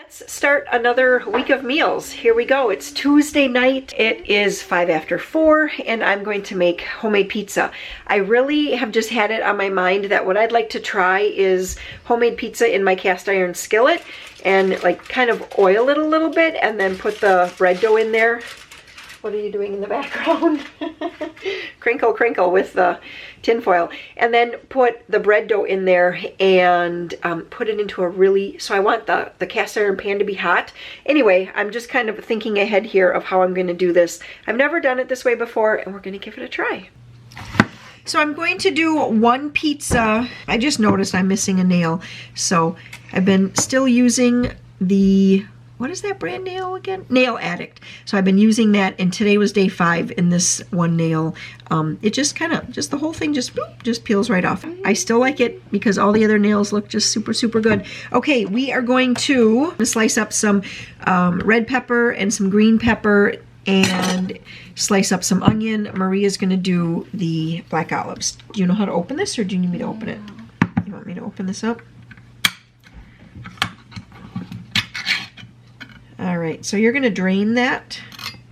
Let's start another week of meals. Here we go. It's Tuesday night. It is 5 after 4 and I'm going to make homemade pizza. I really have just had it on my mind that what I'd like to try is homemade pizza in my cast iron skillet and like kind of oil it a little bit and then put the bread dough in there. What are you doing in the background? Crinkle, crinkle with the tin foil. And then put the bread dough in there and put it into a really, so I want the cast iron pan to be hot. Anyway, I'm just kind of thinking ahead here of how I'm going to do this. I've never done it this way before and we're going to give it a try. So I'm going to do one pizza. I just noticed I'm missing a nail. So I've been still using the, what is that brand nail again? Nail Addict. So I've been using that and today was day 5 in this one nail. It just kind of, just the whole thing just, boop, just peels right off. I still like it because all the other nails look just super, super good. Okay, we are going to slice up some red pepper and some green pepper and slice up some onion. Maria's going to do the black olives. Do you know how to open this or do you need me to open it? You want me to open this up? All right, so you're gonna drain that.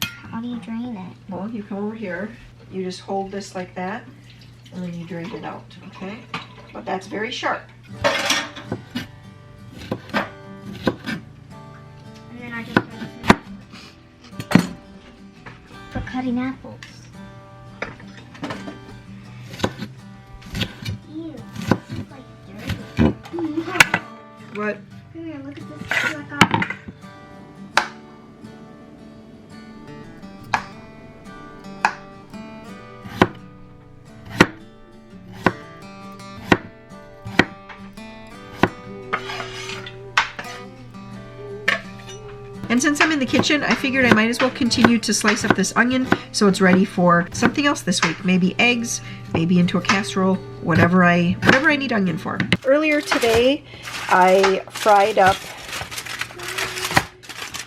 How do you drain it? Well, you come over here, you just hold this like that, and then you drain it out, okay? But that's very sharp. And then I just for cutting apples. Ew, this is like dirty. What? Here, look at this. It's like a And since I'm in the kitchen, I figured I might as well continue to slice up this onion so it's ready for something else this week. Maybe eggs, maybe into a casserole, whatever I need onion for. Earlier today, I fried up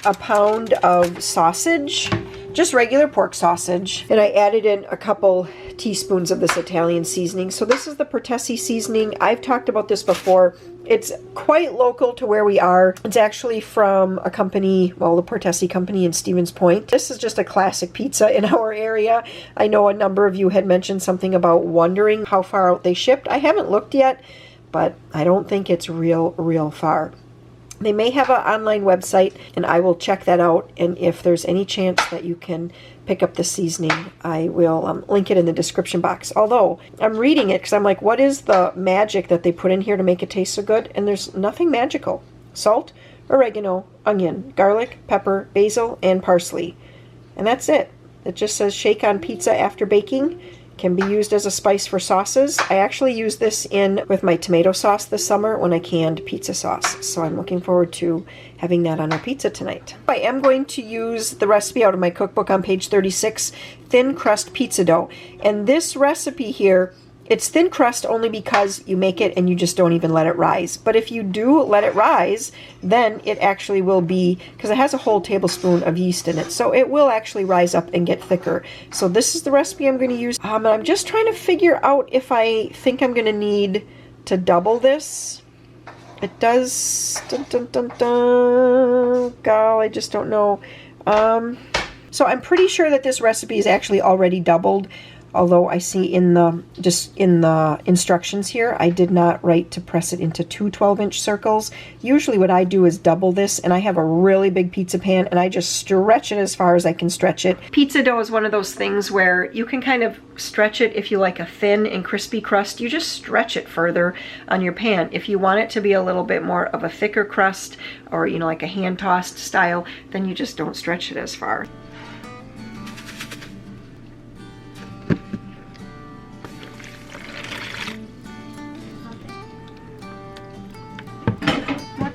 a pound of sausage, just regular pork sausage, and I added in a couple teaspoons of this Italian seasoning. So this is the Preheat seasoning. I've talked about this before. It's quite local to where we are. It's actually from a company, well, the Preheat company in Stevens Point. This is just a classic pizza in our area. I know a number of you had mentioned something about wondering how far out they shipped. I haven't looked yet, but I don't think it's real far. They may have an online website, and I will check that out. And if there's any chance that you can pick up the seasoning, I will link it in the description box. Although, I'm reading it because I'm like, what is the magic that they put in here to make it taste so good? And there's nothing magical. Salt, oregano, onion, garlic, pepper, basil, and parsley. And that's it. It just says shake on pizza after baking. Can be used as a spice for sauces. I actually used this in with my tomato sauce this summer when I canned pizza sauce. So I'm looking forward to having that on our pizza tonight. I am going to use the recipe out of my cookbook on page 36, thin crust pizza dough. And this recipe here, it's thin crust only because you make it and you just don't even let it rise. But if you do let it rise, then it actually will be, because it has a whole tablespoon of yeast in it, so it will actually rise up and get thicker. So this is the recipe I'm going to use. And I'm just trying to figure out if I think I'm going to need to double this. It does, dun, dun, dun, dun. God, I just don't know. So I'm pretty sure that this recipe is actually already doubled. Although I see in the instructions here, I did not write to press it into 2 12-inch circles. Usually what I do is double this, and I have a really big pizza pan, and I just stretch it as far as I can stretch it. Pizza dough is one of those things where you can kind of stretch it if you like a thin and crispy crust. You just stretch it further on your pan. If you want it to be a little bit more of a thicker crust, or you know, like a hand-tossed style, then you just don't stretch it as far.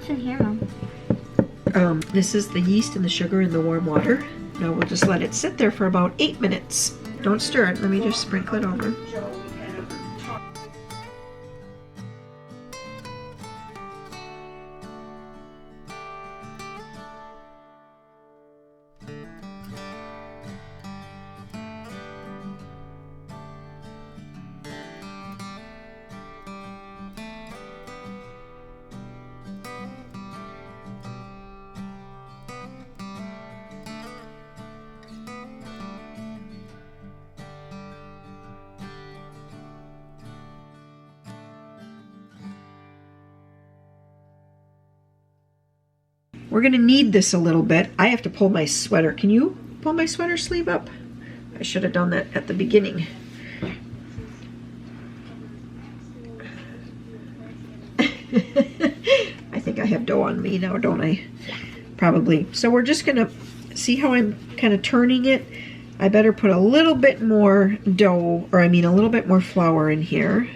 in here, Mom? This is the yeast and the sugar in the warm water. Now we'll just let it sit there for about 8 minutes. Don't stir it. Let me just sprinkle it over. We're gonna need this a little bit. I have to pull my sweater. Can you pull my sweater sleeve up? I should have done that at the beginning. I think I have dough on me now, don't I? Probably. So we're just gonna see how I'm kind of turning it. I better put a little bit more dough, or I mean a little bit more flour in here.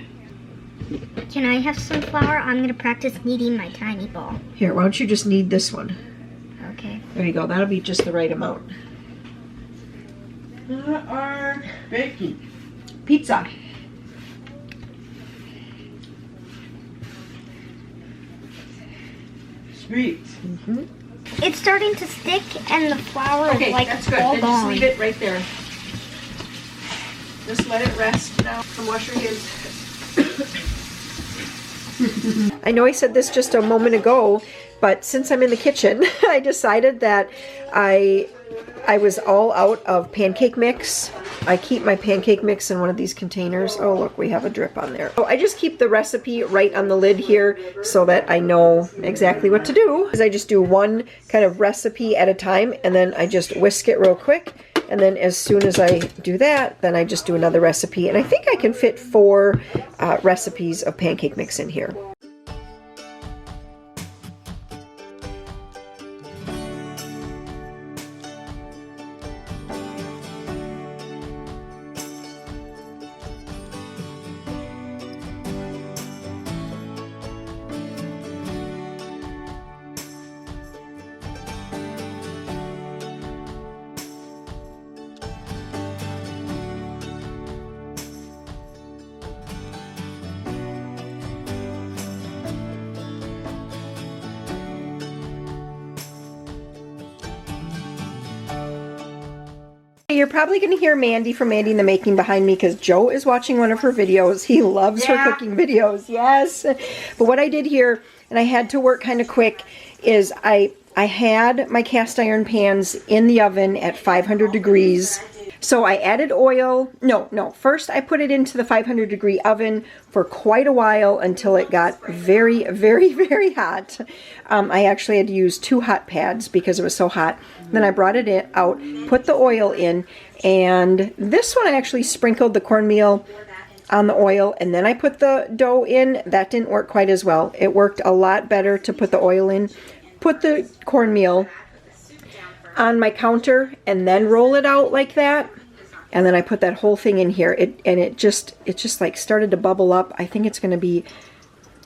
Can I have some flour? I'm going to practice kneading my tiny ball. Here, why don't you just knead this one? Okay. There you go. That'll be just the right amount. Our baking. Pizza. Sweet. Mm-hmm. It's starting to stick and the flour Okay, is like that's good. all Then just gone. leave it right there. Just let it rest now. And wash your hands. I know I said this just a moment ago, but since I'm in the kitchen, I decided that I was all out of pancake mix. I keep my pancake mix in one of these containers. Oh, look, we have a drip on there. So I just keep the recipe right on the lid here so that I know exactly what to do. Because I just do one kind of recipe at a time, and then I just whisk it real quick. And then as soon as I do that, then I just do another recipe. And I think I can fit 4 recipes of pancake mix in here. You're probably going to hear Mandy from Mandy in the Making behind me because Joe is watching one of her videos. He loves her cooking videos. Yes. But what I did here, and I had to work kind of quick, is I had my cast iron pans in the oven at 500 degrees. So I added oil. No. First I put it into the 500 degree oven for quite a while until it got very, very, very hot. I actually had to use 2 hot pads because it was so hot. Then I brought it out, put the oil in, and this one I actually sprinkled the cornmeal on the oil, and then I put the dough in. That didn't work quite as well. It worked a lot better to put the oil in, put the cornmeal on my counter, and then roll it out like that. And then I put that whole thing in here. It just like started to bubble up. I think it's going to be,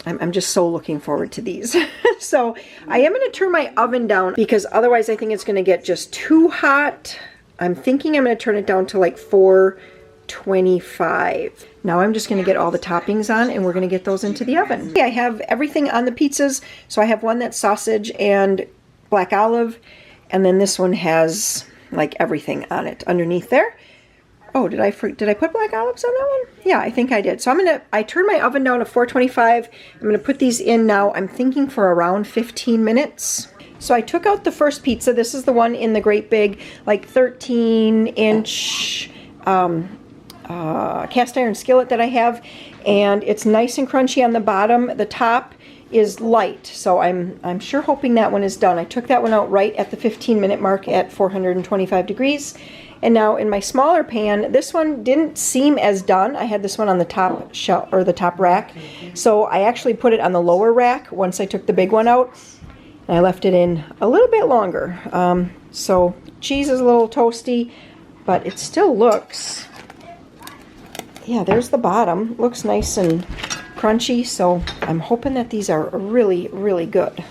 I'm just so looking forward to these. So I am going to turn my oven down because otherwise I think it's going to get just too hot. I'm thinking I'm going to turn it down to like 425. Now I'm just going to get all the toppings on and we're going to get those into the oven. I have everything on the pizzas. So I have one that's sausage and black olive. And then this one has like everything on it underneath there. Oh, did I put black olives on that one? Yeah, I think I did. So I turned my oven down to 425. I'm going to put these in now. I'm thinking for around 15 minutes. So I took out the first pizza. This is the one in the great big, like 13-inch cast iron skillet that I have. And it's nice and crunchy on the bottom. The top is light, so I'm sure hoping that one is done. I took that one out right at the 15-minute mark at 425 degrees. And now in my smaller pan, this one didn't seem as done. I had this one on the top shelf or the top rack. So I actually put it on the lower rack once I took the big one out. And I left it in a little bit longer. So cheese is a little toasty, but it still looks, yeah, there's the bottom. Looks nice and crunchy, so I'm hoping that these are really, really good.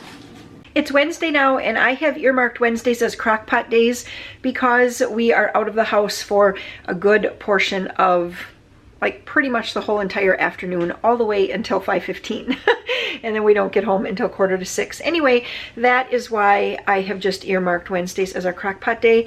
It's Wednesday now, and I have earmarked Wednesdays as Crockpot days because we are out of the house for a good portion of, like, pretty much the whole entire afternoon, all the way until 5:15. And then we don't get home until 5:45. Anyway, that is why I have just earmarked Wednesdays as our Crockpot day.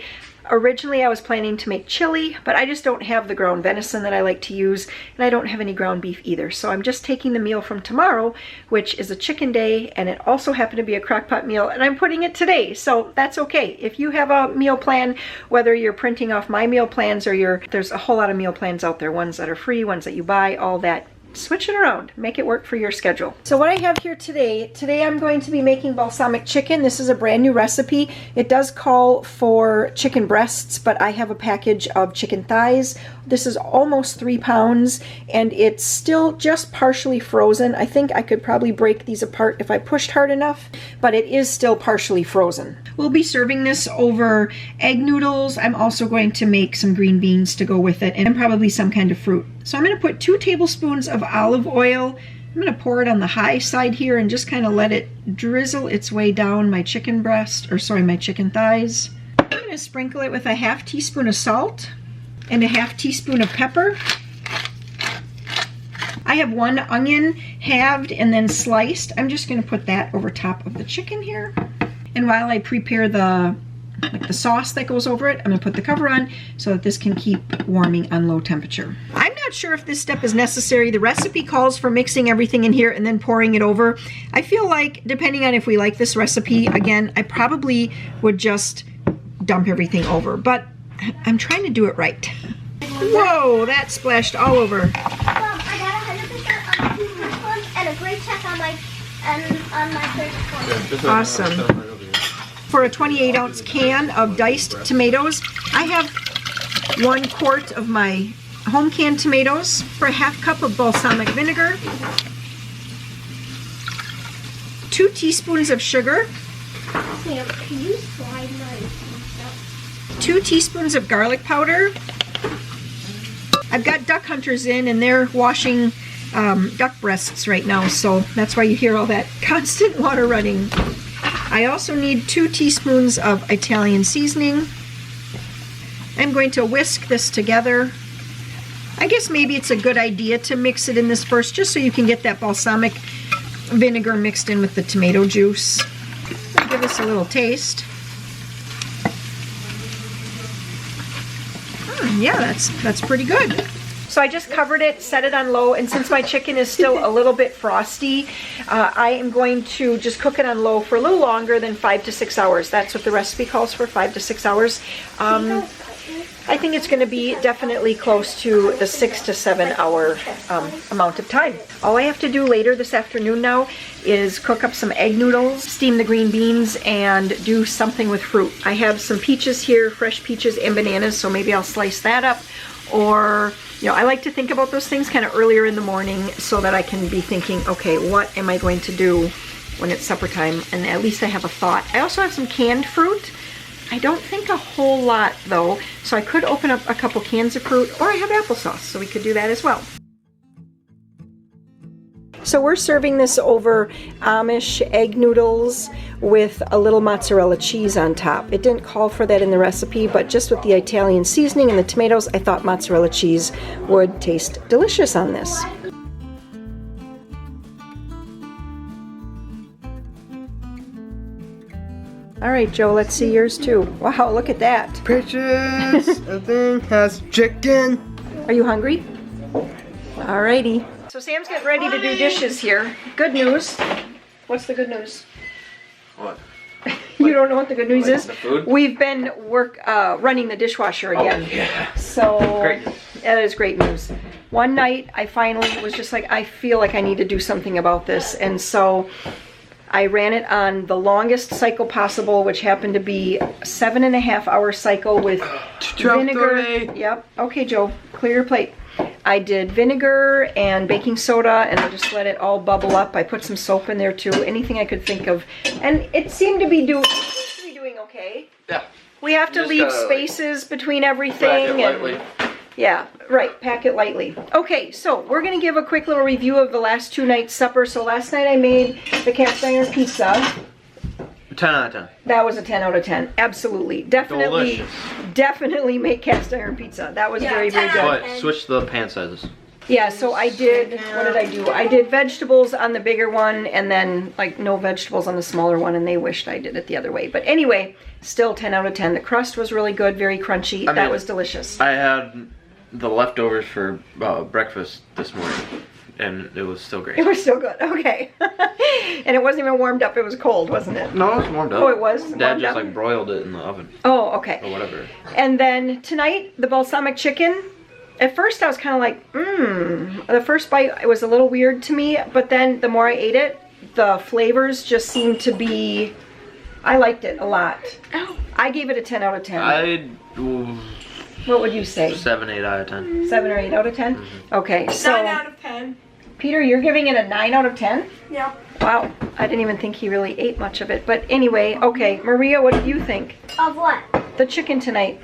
Originally, I was planning to make chili, but I just don't have the ground venison that I like to use, and I don't have any ground beef either. So I'm just taking the meal from tomorrow, which is a chicken day, and it also happened to be a Crockpot meal, and I'm putting it today. So that's okay. If you have a meal plan, whether you're printing off my meal plans or there's a whole lot of meal plans out there, ones that are free, ones that you buy, all that. switch it around, make it work for your schedule. So what I have here today I'm going to be making balsamic chicken. This is a brand new recipe. It does call for chicken breasts, but I have a package of chicken thighs. This is almost 3 pounds and it's still just partially frozen. I think I could probably break these apart if I pushed hard enough, but it is still partially frozen. We'll be serving this over egg noodles. I'm also going to make some green beans to go with it and probably some kind of fruit. So I'm going to put 2 tablespoons of olive oil. I'm going to pour it on the high side here and just kind of let it drizzle its way down my chicken breast, or sorry, my chicken thighs. I'm going to sprinkle it with a 1/2 teaspoon of salt and a 1/2 teaspoon of pepper. I have 1 onion halved and then sliced. I'm just going to put that over top of the chicken here. And while I prepare the sauce that goes over it, I'm going to put the cover on so that this can keep warming on low temperature. I'm not sure if this step is necessary. The recipe calls for mixing everything in here and then pouring it over. I feel like, depending on if we like this recipe, again, I probably would just dump everything over, but I'm trying to do it right. Whoa, that splashed all over. Mom, I got 100% on the one and a great check on my third one. Awesome. For a 28-ounce can of diced tomatoes, I have 1 quart of my home canned tomatoes. For a 1/2 cup of balsamic vinegar, 2 teaspoons of sugar, Sam, can you slide my stuff? 2 teaspoons of garlic powder. I've got duck hunters in and they're washing duck breasts right now, so that's why you hear all that constant water running. I also need 2 teaspoons of Italian seasoning. I'm going to whisk this together. I guess maybe it's a good idea to mix it in this first, just so you can get that balsamic vinegar mixed in with the tomato juice. Give this a little taste. Yeah, that's pretty good. So I just covered it, set it on low, and since my chicken is still a little bit frosty, I am going to just cook it on low for a little longer than 5 to 6 hours. That's what the recipe calls for, 5 to 6 hours. I think it's going to be definitely close to the 6 to 7 hour amount of time. All I have to do later this afternoon now is cook up some egg noodles, steam the green beans, and do something with fruit. I have some peaches here, fresh peaches and bananas, so maybe I'll slice that up. Or, you know, I like to think about those things kind of earlier in the morning so that I can be thinking, okay, what am I going to do when it's supper time? And at least I have a thought. I also have some canned fruit. I don't think a whole lot though, so I could open up a couple cans of fruit, or I have applesauce, so we could do that as well. So we're serving this over Amish egg noodles with a little mozzarella cheese on top. It didn't call for that in the recipe, but just with the Italian seasoning and the tomatoes, I thought mozzarella cheese would taste delicious on this. All right, Joe, let's see yours too. Wow, look at that. Pictures. The thing has chicken. Are you hungry? All righty. So Sam's getting ready to do dishes here. Good news. What's the good news? What? You don't know what the good news is? The food? We've been running the dishwasher again. Oh, yeah. So Great. that is great news. One night I finally was just like, I feel like I need to do something about this, and so I ran it on the longest cycle possible, which happened to be a 7.5 hour cycle with vinegar. Yep. Okay, Joe, clear your plate. I did vinegar and baking soda, and I just let it all bubble up. I put some soap in there too, anything I could think of, and it seemed to be doing okay. Yeah. We have to leave spaces between everything. Lightly. Yeah, right, pack it lightly. Okay, so we're gonna give a quick little review of the last 2 nights' supper. So last night I made the cast iron pizza. 10 out of 10. That was a 10 out of 10. Absolutely. Definitely, Delicious. definitely make cast iron pizza. That was very, very good. But switch the pan sizes. Yeah, so I did, what did I do? I did vegetables on the bigger one and then like no vegetables on the smaller one, and they wished I did it the other way. But anyway, still 10 out of 10. The crust was really good, very crunchy. That was delicious. I had the leftovers for breakfast this morning, and it was still great. It was still good, okay. And it wasn't even warmed up, it was cold, wasn't it? No, it was warmed up. Oh, it was? Dad warmed just up? like broiled it in the oven. Oh, okay. Or whatever. And then tonight, the balsamic chicken. At first I was kind of like, the first bite it was a little weird to me, but then the more I ate it, the flavors just seemed to be, I liked it a lot. Oh. I gave it a 10 out of 10. What would you say? 7, 8 out of 10. 7 or 8 out of 10? Okay, so 9 out of 10. Peter, you're giving it a 9 out of 10? Yeah. Wow, I didn't even think he really ate much of it. But anyway, okay, Maria, what did you think? Of what? The chicken tonight.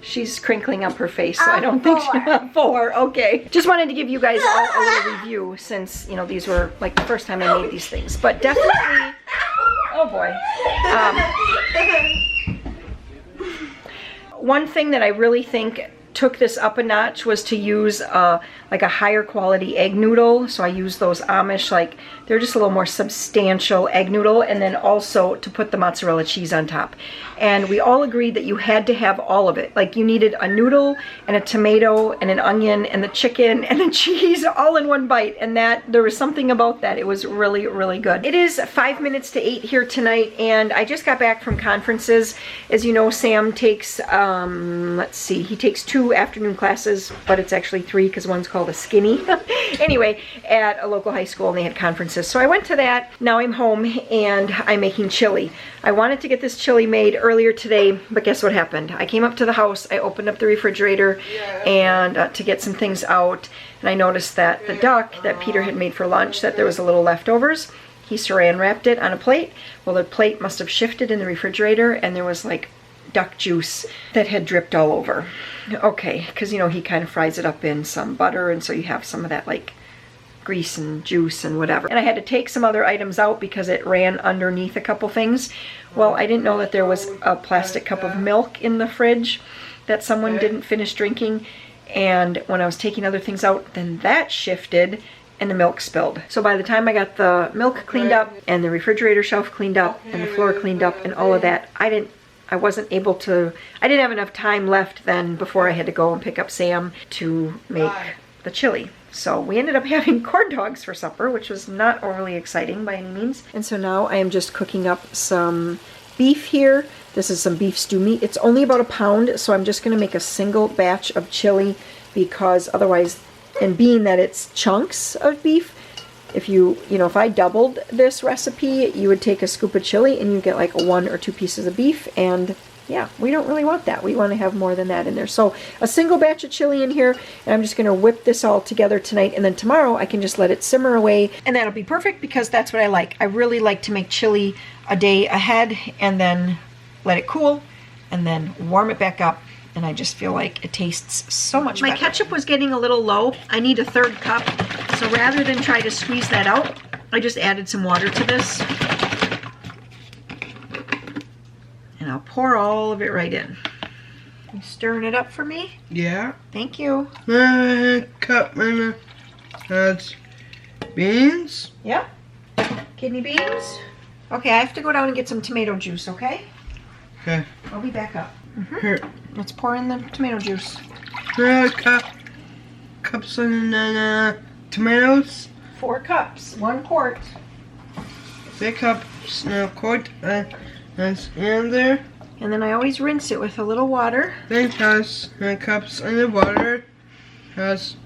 She's crinkling up her face, so I don't think she's 4. Okay. Just wanted to give you guys all a little review since, you know, these were like the first time I made these things. But definitely, oh boy. One thing that I really think took this up a notch was to use like a higher quality egg noodle. So I used those Amish, like they're just a little more substantial egg noodle, and then also to put the mozzarella cheese on top. And we all agreed that you had to have all of it. Like you needed a noodle and a tomato and an onion and the chicken and the cheese all in one bite. And that there was something about that. It was really, really good. It is 5 minutes to 8 here tonight, and I just got back from conferences. As you know, Sam takes, let's see, he takes 2 afternoon classes, but it's actually 3 because one's called a skinny. Anyway, at a local high school, and they had conferences. So I went to that. Now I'm home and I'm making chili. I wanted to get this chili made earlier today, but guess what happened? I came up to the house, I opened up the refrigerator and to get some things out, and I noticed that the duck that Peter had made for lunch, that there was a little leftovers. He saran wrapped it on a plate. Well, the plate must have shifted in the refrigerator, and there was like duck juice that had dripped all over. Okay, because you know he kind of fries it up in some butter, and so you have some of that like grease and juice and whatever. And I had to take some other items out because it ran underneath a couple things. Well, I didn't know that there was a plastic cup of milk in the fridge that someone didn't finish drinking, and when I was taking other things out, then that shifted and the milk spilled. So by the time I got the milk cleaned up and the refrigerator shelf cleaned up and the floor cleaned up and all of that, I didn't have enough time left then before I had to go and pick up Sam to make the chili. So we ended up having corn dogs for supper, which was not overly exciting by any means. And so now I am just cooking up some beef here. This is some beef stew meat. It's only about 1 pound, so I'm just gonna make a single batch of chili because otherwise, and being that it's chunks of beef, if if I doubled this recipe, you would take a scoop of chili and you get like 1 or 2 pieces of beef, and yeah, we don't really want that. We want to have more than that in there. So a single batch of chili in here, and I'm just going to whip this all together tonight, and then tomorrow I can just let it simmer away, and that'll be perfect because that's what I like. I really like to make chili a day ahead and then let it cool and then warm it back up, and I just feel like it tastes so much better. My ketchup was getting a little low. I need a 1/3 cup, so rather than try to squeeze that out, I just added some water to this. And I'll pour all of it right in. You stirring it up for me? Yeah. Thank you. Cup has beans. Yep. Kidney beans. Okay, I have to go down and get some tomato juice, okay? Okay. I'll be back up. Here. Let's pour in the tomato juice. Cups and tomatoes. 4 cups, 1 quart. Big cups, quart. That's in there. And then I always rinse it with a little water. Then has cups in the water. Has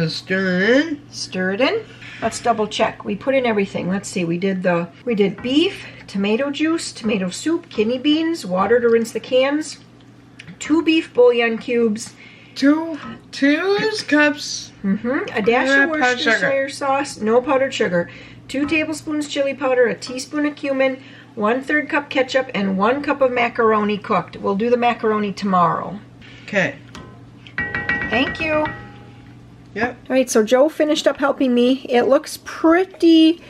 stir it in. Stir it in. Let's double check. We put in everything. Let's see. We did beef, tomato juice, tomato soup, kidney beans, water to rinse the cans, 2 beef bouillon cubes, 2 cups. A dash of Worcestershire sauce, no powdered sugar, 2 tablespoons chili powder, a teaspoon of cumin, 1/3 cup ketchup, and 1 cup of macaroni cooked. We'll do the macaroni tomorrow. Okay. Thank you. Yep. All right, so Joe finished up helping me. It looks pretty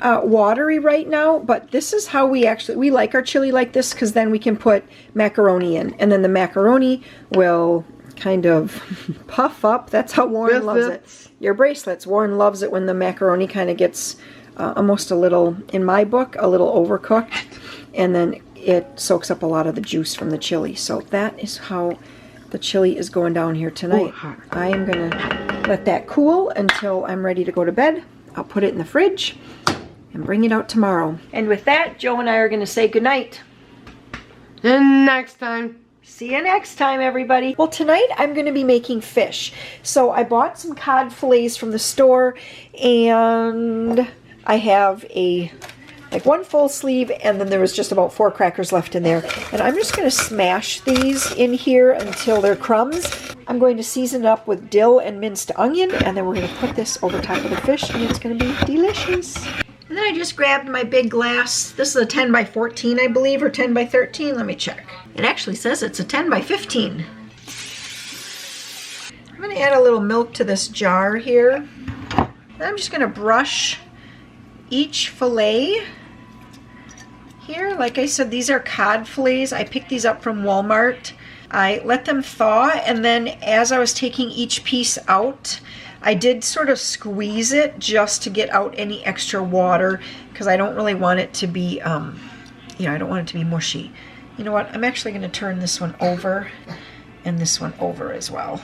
watery right now, but this is how we like our chili like this, because then we can put macaroni in, and then the macaroni will kind of puff up. That's how Warren loves it. Your bracelets. Warren loves it when the macaroni kind of gets almost a little, in my book, a little overcooked, and then it soaks up a lot of the juice from the chili. So that is how the chili is going down here tonight. I am going to let that cool until I'm ready to go to bed. I'll put it in the fridge and bring it out tomorrow. And with that, Joe and I are going to say goodnight. And next time. See you next time, everybody. Well, tonight I'm going to be making fish. So I bought some cod fillets from the store, and I have like one full sleeve, and then there was just about 4 crackers left in there. And I'm just going to smash these in here until they're crumbs. I'm going to season it up with dill and minced onion, and then we're going to put this over top of the fish, and it's going to be delicious. And then I just grabbed my big glass. This is a 10 by 14, I believe, or 10 by 13. Let me check. It actually says it's a 10 by 15. I'm going to add a little milk to this jar here. And I'm just going to brush each fillet here. Like I said, these are cod fillets. I picked these up from Walmart. I let them thaw, and then as I was taking each piece out, I did sort of squeeze it just to get out any extra water, because I don't really want it to be, I don't want it to be mushy. You know what? I'm actually going to turn this one over and this one over as well.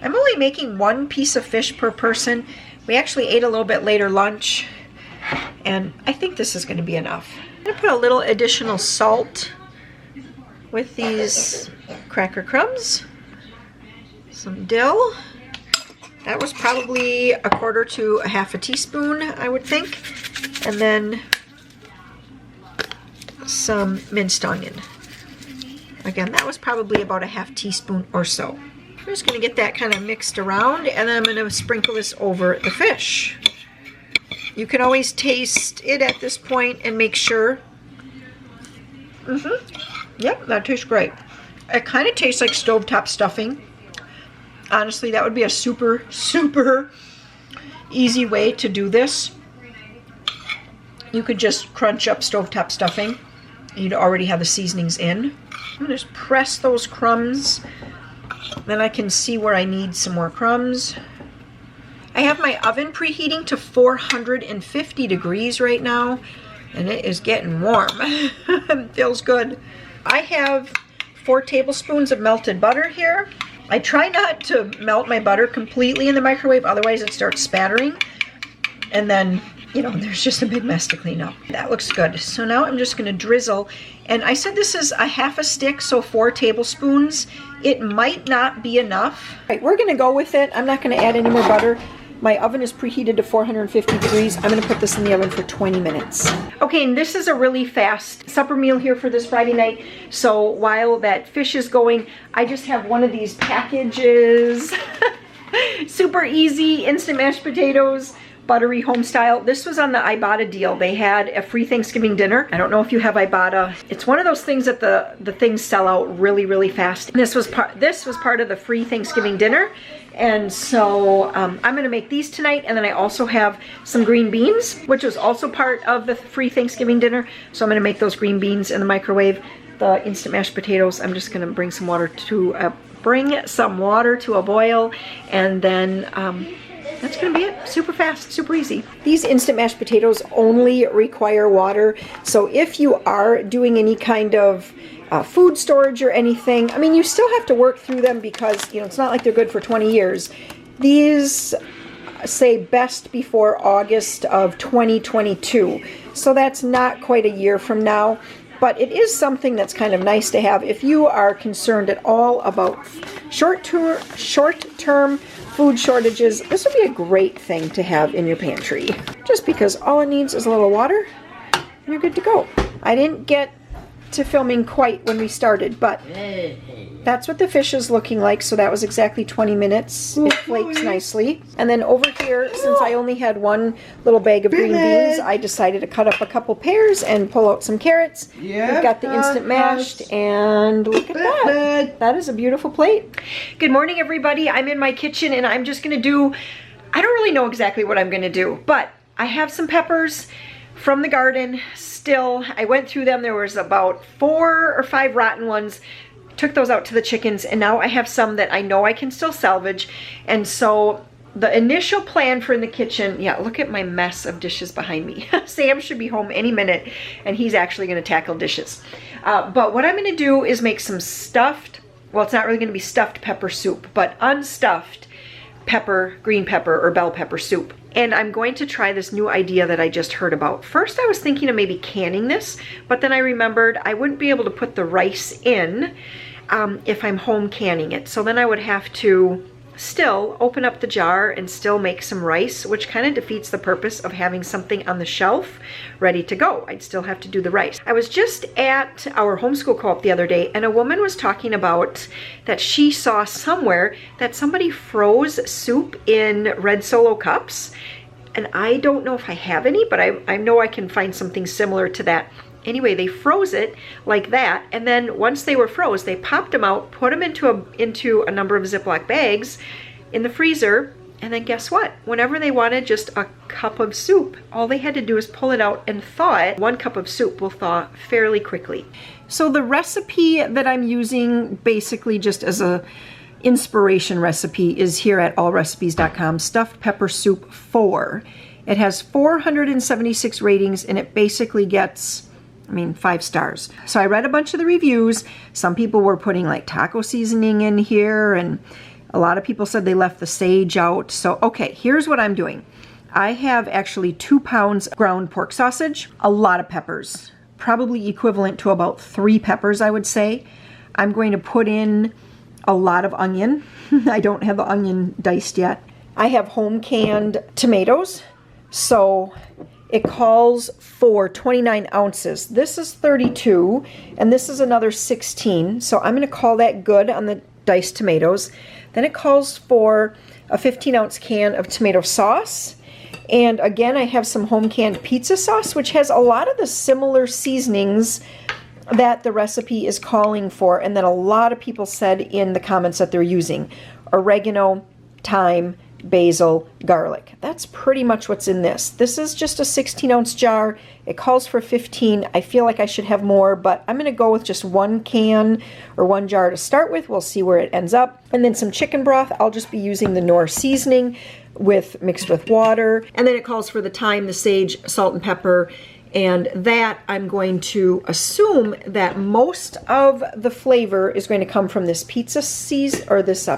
I'm only making 1 piece of fish per person. We actually ate a little bit later lunch, and I think this is going to be enough. I'm going to put a little additional salt with these cracker crumbs, some dill. That was probably 1/4 to 1/2 teaspoon, I would think. And then some minced onion. Again, that was probably about 1/2 teaspoon or so. I'm just going to get that kind of mixed around, and then I'm going to sprinkle this over the fish. You can always taste it at this point and make sure. Yep, that tastes great. It kind of tastes like stovetop stuffing. Honestly, that would be a super, super easy way to do this. You could just crunch up stovetop stuffing. You'd already have the seasonings in. I'm going to just press those crumbs. Then I can see where I need some more crumbs. I have my oven preheating to 450 degrees right now, and it is getting warm. It feels good. I have 4 tablespoons of melted butter here. I try not to melt my butter completely in the microwave, otherwise it starts spattering. And then, there's just a big mess to clean up. That looks good. So now I'm just going to drizzle. And I said this is a 1/2 stick, so 4 tablespoons. It might not be enough. All right, we're going to go with it. I'm not going to add any more butter. My oven is preheated to 450 degrees. I'm going to put this in the oven for 20 minutes. Okay, and this is a really fast supper meal here for this Friday night. So while that fish is going, I just have one of these packages. Super easy, instant mashed potatoes, buttery home style. This was on the Ibotta deal. They had a free Thanksgiving dinner. I don't know if you have Ibotta. It's one of those things that the things sell out really, really fast. And this was part of the free Thanksgiving dinner. And so I'm going to make these tonight, and then I also have some green beans, which was also part of the free Thanksgiving dinner. So I'm going to make those green beans in the microwave. The instant mashed potatoes, I'm just going to bring some water to a boil, and then that's going to be it. Super fast, super easy. These instant mashed potatoes only require water. So if you are doing any kind of food storage or anything, I mean, you still have to work through them because, it's not like they're good for 20 years. These say best before August of 2022. So that's not quite a year from now. But it is something that's kind of nice to have if you are concerned at all about short-term food shortages. This would be a great thing to have in your pantry. Just because all it needs is a little water, and you're good to go. I didn't get to filming quite when we started, but that's what the fish is looking like. So that was exactly 20 minutes. It flakes nicely. And then over here, since I only had one little bag of green beans, I decided to cut up a couple pears and pull out some carrots. We've got the instant mashed, and look at that. That is a beautiful plate. Good morning, everybody. I'm in my kitchen, and I'm just gonna do, I don't really know exactly what I'm gonna do, but I have some peppers from the garden still. I went through them. There was about 4 or 5 rotten ones. Took those out to the chickens, and now I have some that I know I can still salvage. And so the initial plan for in the kitchen, yeah, look at my mess of dishes behind me. Sam should be home any minute, and he's actually going to tackle dishes. But what I'm going to do is make some stuffed, well, it's not really going to be stuffed pepper soup, but unstuffed green pepper or bell pepper soup. And I'm going to try this new idea that I just heard about. First, I was thinking of maybe canning this, but then I remembered I wouldn't be able to put the rice in if I'm home canning it. So then I would have to still open up the jar and still make some rice, which kind of defeats the purpose of having something on the shelf ready to go. I'd still have to do the rice. I was just at our homeschool co-op the other day, and a woman was talking about that she saw somewhere that somebody froze soup in red Solo cups. And I don't know if I have any, but I know I can find something similar to that. Anyway, they froze it like that, and then once they were froze, they popped them out, put them into a number of Ziploc bags in the freezer, and then guess what? Whenever they wanted just a cup of soup, all they had to do is pull it out and thaw it. 1 cup of soup will thaw fairly quickly. So the recipe that I'm using basically just as a inspiration recipe is here at allrecipes.com, Stuffed Pepper Soup 4. It has 476 ratings, and it basically gets, 5 stars. So I read a bunch of the reviews. Some people were putting like taco seasoning in here, and a lot of people said they left the sage out. So, okay, here's what I'm doing. I have actually 2 pounds ground pork sausage, a lot of peppers, probably equivalent to about 3 peppers, I would say. I'm going to put in a lot of onion. I don't have the onion diced yet. I have home canned tomatoes, so it calls for 29 ounces. This is 32, and this is another 16, so I'm going to call that good on the diced tomatoes. Then it calls for a 15-ounce can of tomato sauce, and again I have some home canned pizza sauce, which has a lot of the similar seasonings that the recipe is calling for, and that a lot of people said in the comments that they're using. Oregano, thyme, basil, garlic. That's pretty much what's in this. This is just a 16-ounce jar. It calls for 15. I feel like I should have more, but I'm going to go with just 1 can or 1 jar to start with. We'll see where it ends up. And then some chicken broth. I'll just be using the Knorr seasoning mixed with water. And then it calls for the thyme, the sage, salt and pepper. And that I'm going to assume that most of the flavor is going to come from this pizza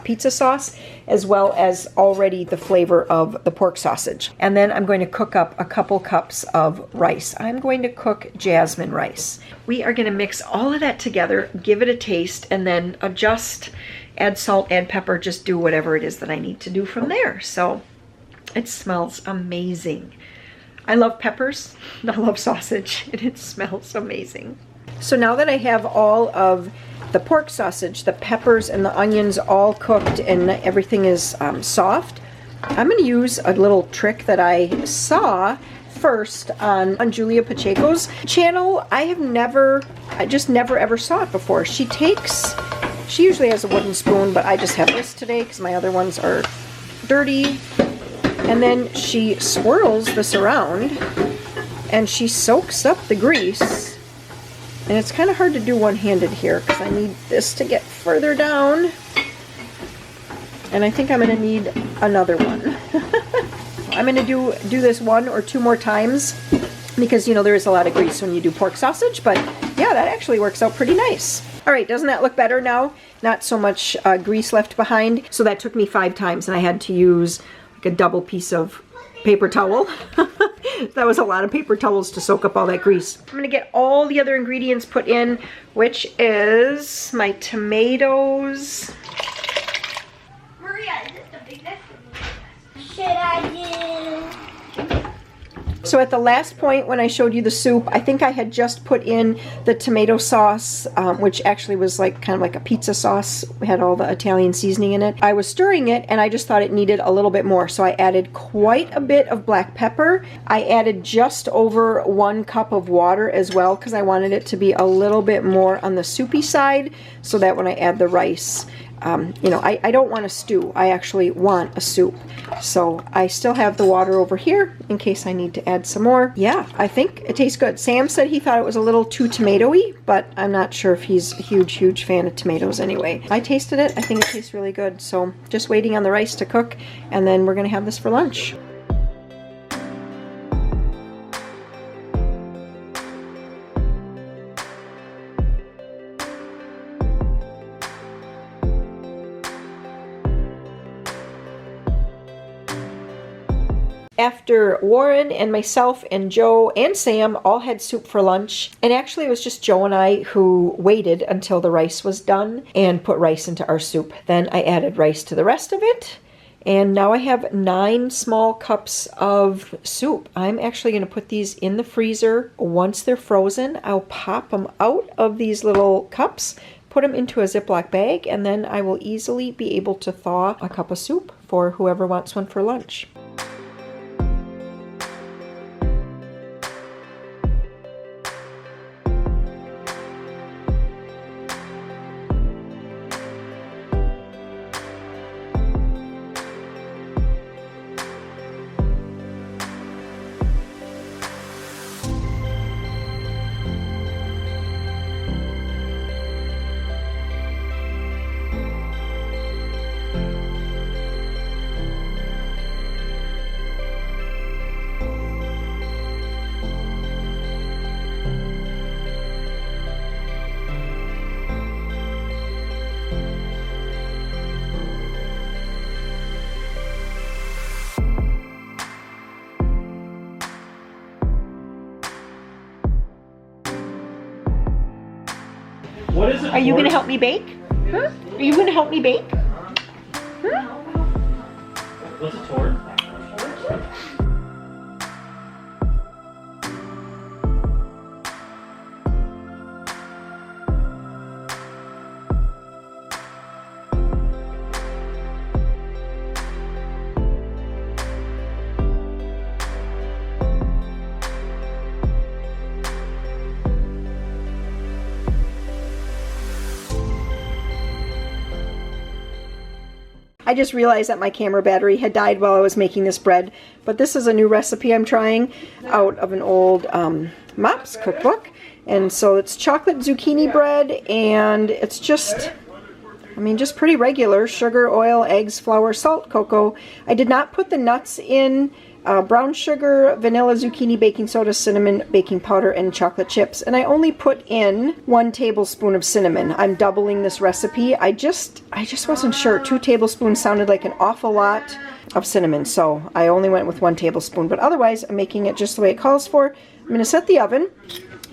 pizza sauce, as well as already the flavor of the pork sausage. And then I'm going to cook up a couple cups of rice. I'm going to cook jasmine rice. We are going to mix all of that together, give it a taste, and then adjust, add salt, add pepper, just do whatever it is that I need to do from there. So it smells amazing. I love peppers, I love sausage, and it smells amazing. So now that I have all of the pork sausage, the peppers and the onions all cooked, and everything is soft, I'm going to use a little trick that I saw first on Julia Pacheco's channel. I just never ever saw it before. She usually has a wooden spoon, but I just have this today because my other ones are dirty. And then she swirls this around and she soaks up the grease. And it's kind of hard to do one-handed here because I need this to get further down. And I think I'm going to need another one. I'm going to do this 1 or 2 more times because, there is a lot of grease when you do pork sausage. But yeah, that actually works out pretty nice. All right, doesn't that look better now? Not so much grease left behind. So that took me 5 times, and I had to use a double piece of paper towel. That was a lot of paper towels to soak up all that grease. I'm gonna get all the other ingredients put in, which is my tomatoes. Maria, is this the biggest? Should I do? So at the last point when I showed you the soup, I think I had just put in the tomato sauce, which actually was kind of like a pizza sauce. We had all the Italian seasoning in it. I was stirring it and I just thought it needed a little bit more. So I added quite a bit of black pepper. I added just over 1 cup of water as well because I wanted it to be a little bit more on the soupy side so that when I add the rice, I don't want a stew. I actually want a soup. So I still have the water over here in case I need to add some more. Yeah, I think it tastes good. Sam said he thought it was a little too tomatoey, but I'm not sure if he's a huge fan of tomatoes anyway. I tasted it. I think it tastes really good. So just waiting on the rice to cook, and then we're going to have this for lunch. After Warren and myself and Joe and Sam all had soup for lunch, and actually it was just Joe and I who waited until the rice was done and put rice into our soup. Then I added rice to the rest of it, and now I have 9 small cups of soup. I'm actually going to put these in the freezer. Once they're frozen, I'll pop them out of these little cups, put them into a Ziploc bag, and then I will easily be able to thaw a cup of soup for whoever wants one for lunch. What is it? Are you going to help me bake? Huh? Are you going to help me bake? Huh? What's a torch? I just realized that my camera battery had died while I was making this bread, but this is a new recipe I'm trying out of an old Mops cookbook. And so it's chocolate zucchini bread, and it's just, I mean, just pretty regular: sugar, oil, eggs, flour, salt, cocoa. I did not put the nuts in. Brown sugar, vanilla, zucchini, baking soda, cinnamon, baking powder, and chocolate chips. And I only put in 1 tablespoon of cinnamon. I'm doubling this recipe. I just wasn't sure. 2 tablespoons sounded like an awful lot of cinnamon, so I only went with 1 tablespoon. But otherwise, I'm making it just the way it calls for. I'm going to set the oven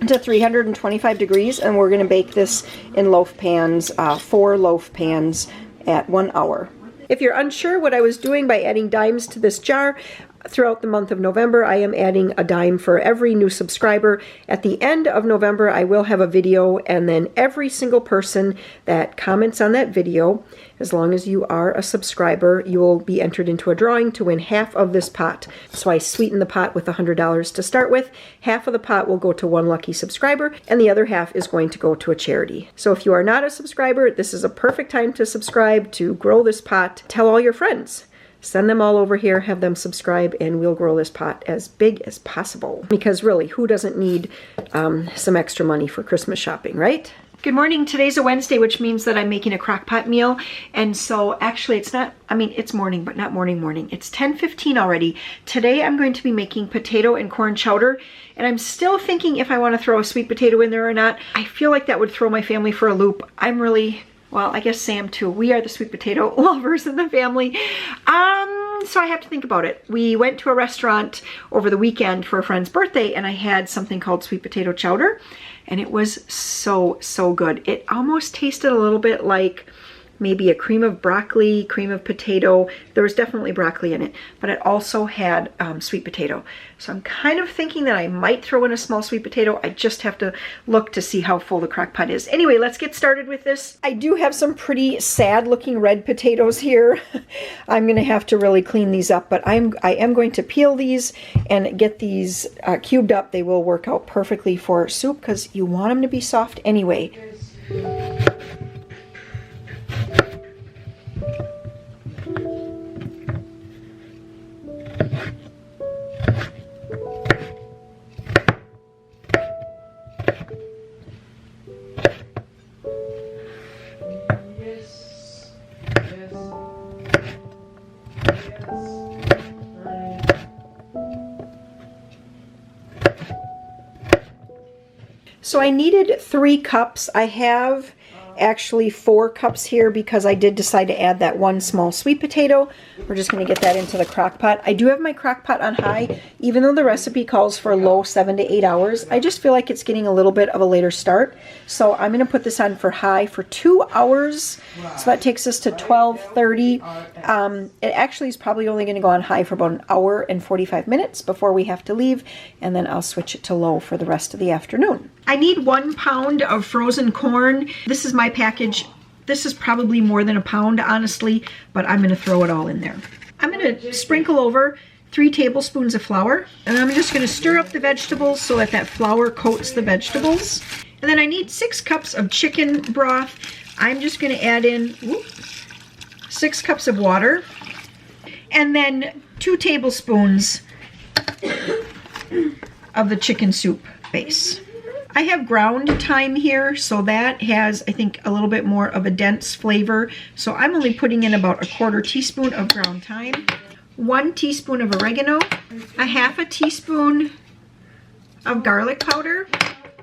to 325 degrees, and we're going to bake this in loaf pans, 4 loaf pans at 1 hour. If you're unsure what I was doing by adding dimes to this jar, throughout the month of November, I am adding a dime for every new subscriber. At the end of November, I will have a video, and then every single person that comments on that video, as long as you are a subscriber, you will be entered into a drawing to win half of this pot. So I sweeten the pot with $100 to start with. Half of the pot will go to 1 lucky subscriber, and the other half is going to go to a charity. So if you are not a subscriber, this is a perfect time to subscribe, to grow this pot. Tell all your friends. Send them all over here, have them subscribe, and we'll grow this pot as big as possible. Because really, who doesn't need some extra money for Christmas shopping, right? Good morning. Today's a Wednesday, which means that I'm making a Crockpot meal. And so actually it's not, I mean, it's morning, but not morning. It's 10:15 already. Today I'm going to be making potato and corn chowder. And I'm still thinking if I want to throw a sweet potato in there or not. I feel like that would throw my family for a loop. I'm really... Well, I guess Sam too. We are the sweet potato lovers in the family. So I have to think about it. We went to a restaurant over the weekend for a friend's birthday, and I had something called sweet potato chowder, and it was so good. It almost tasted a little bit like maybe a cream of broccoli, cream of potato. There was definitely broccoli in it, but it also had sweet potato. So I'm kind of thinking that I might throw in a small sweet potato. I just have to look to see how full the crock pot is. Anyway, let's get started with this. I do have some pretty sad looking red potatoes here. I'm gonna have to really clean these up, but I am going to peel these and get these cubed up. They will work out perfectly for soup because you want them to be soft anyway. So I needed 3 cups. I have actually 4 cups here because I did decide to add that 1 small sweet potato. We're just going to get that into the crock pot. I do have my crock pot on high, even though the recipe calls for low 7 to 8 hours. I just feel like it's getting a little bit of a later start. So I'm going to put this on for high for 2 hours. So that takes us to 12:30. It actually is probably only going to go on high for about an hour and 45 minutes before we have to leave. And then I'll switch it to low for the rest of the afternoon. I need 1 pound of frozen corn. This is my package. This is probably more than a pound, honestly, but I'm going to throw it all in there. I'm going to sprinkle over 3 tablespoons of flour, and I'm just going to stir up the vegetables so that that flour coats the vegetables. And then I need 6 cups of chicken broth. I'm just going to add in 6 cups of water, and then 2 tablespoons of the chicken soup base. I have ground thyme here, so that has, I think, a little bit more of a dense flavor. So I'm only putting in about a 1/4 teaspoon of ground thyme, 1 teaspoon of oregano, a 1/2 teaspoon of garlic powder,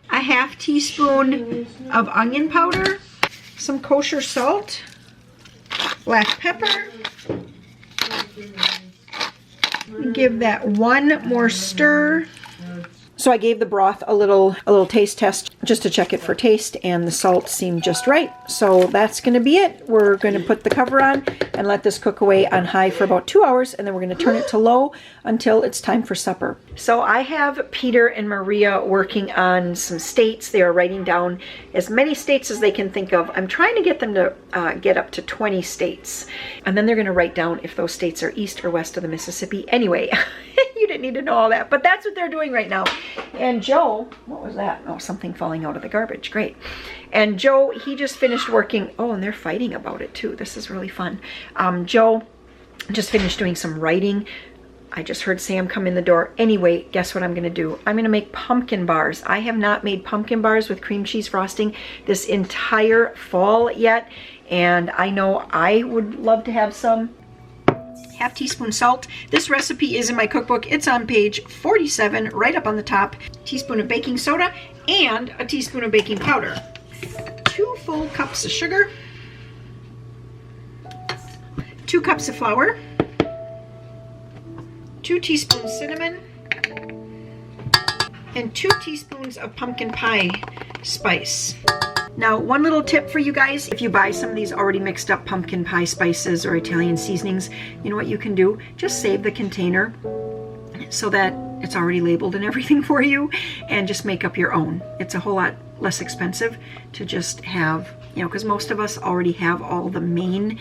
a 1/2 teaspoon of onion powder, some kosher salt, black pepper. Give that 1 more stir. So I gave the broth a little taste test just to check it for taste, and the salt seemed just right. So that's going to be it. We're going to put the cover on and let this cook away on high for about 2 hours, and then we're going to turn it to low until it's time for supper. So I have Peter and Maria working on some states. They are writing down as many states as they can think of. I'm trying to get them to get up to 20 states, and then they're going to write down if those states are east or west of the Mississippi. Anyway, you didn't need to know all that, but that's what they're doing right now. And Joe, what was that? Oh, something falling out of the garbage. Great. And Joe, he just finished working. Oh, and they're fighting about it too. This is really fun. Joe just finished doing some writing. I just heard Sam come in the door. Anyway, guess what I'm going to do? I'm going to make pumpkin bars. I have not made pumpkin bars with cream cheese frosting this entire fall yet, and I know I would love to have some. 1/2 teaspoon salt. This recipe is in my cookbook. It's on page 47, right up on the top. Teaspoon of baking soda and a teaspoon of baking powder. 2 full cups of sugar. 2 cups of flour. 2 teaspoons cinnamon. And 2 teaspoons of pumpkin pie spice. Now, one little tip for you guys, if you buy some of these already mixed up pumpkin pie spices or Italian seasonings, you know what you can do? Just save the container so that it's already labeled and everything for you, and just make up your own. It's a whole lot less expensive to just have, you know, because most of us already have all the main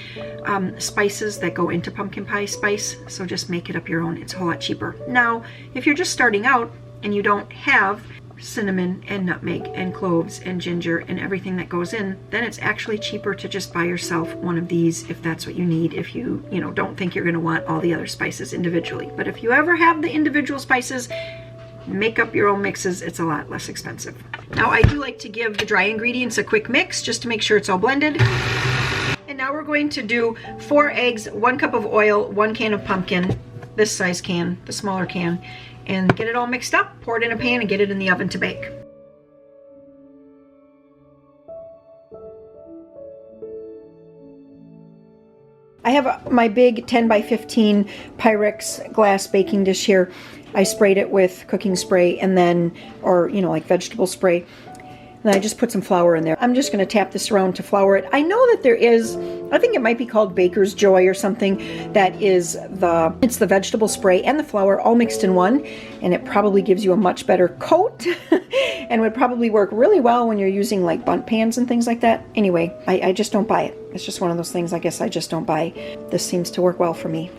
spices that go into pumpkin pie spice, so just make it up your own. It's a whole lot cheaper. Now, if you're just starting out and you don't have cinnamon and nutmeg and cloves and ginger and everything that goes in, then it's actually cheaper to just buy yourself one of these if that's what you need, if you don't think you're going to want all the other spices individually. But if you ever have the individual spices, make up your own mixes. It's a lot less expensive. Now, I do like to give the dry ingredients a quick mix just to make sure it's all blended. And now we're going to do 4 eggs, 1 cup of oil, 1 can of pumpkin, this size can, the smaller can, and get it all mixed up, pour it in a pan, and get it in the oven to bake. I have my big 10 by 15 Pyrex glass baking dish here. I sprayed it with cooking spray and then, or like vegetable spray. And I just put some flour in there. I'm just going to tap this around to flour it. I know that there is, I think it might be called Baker's Joy or something, that is it's the vegetable spray and the flour all mixed in one, and it probably gives you a much better coat and would probably work really well when you're using like bundt pans and things like that. Anyway, I just don't buy it. It's just one of those things I guess I just don't buy. This seems to work well for me.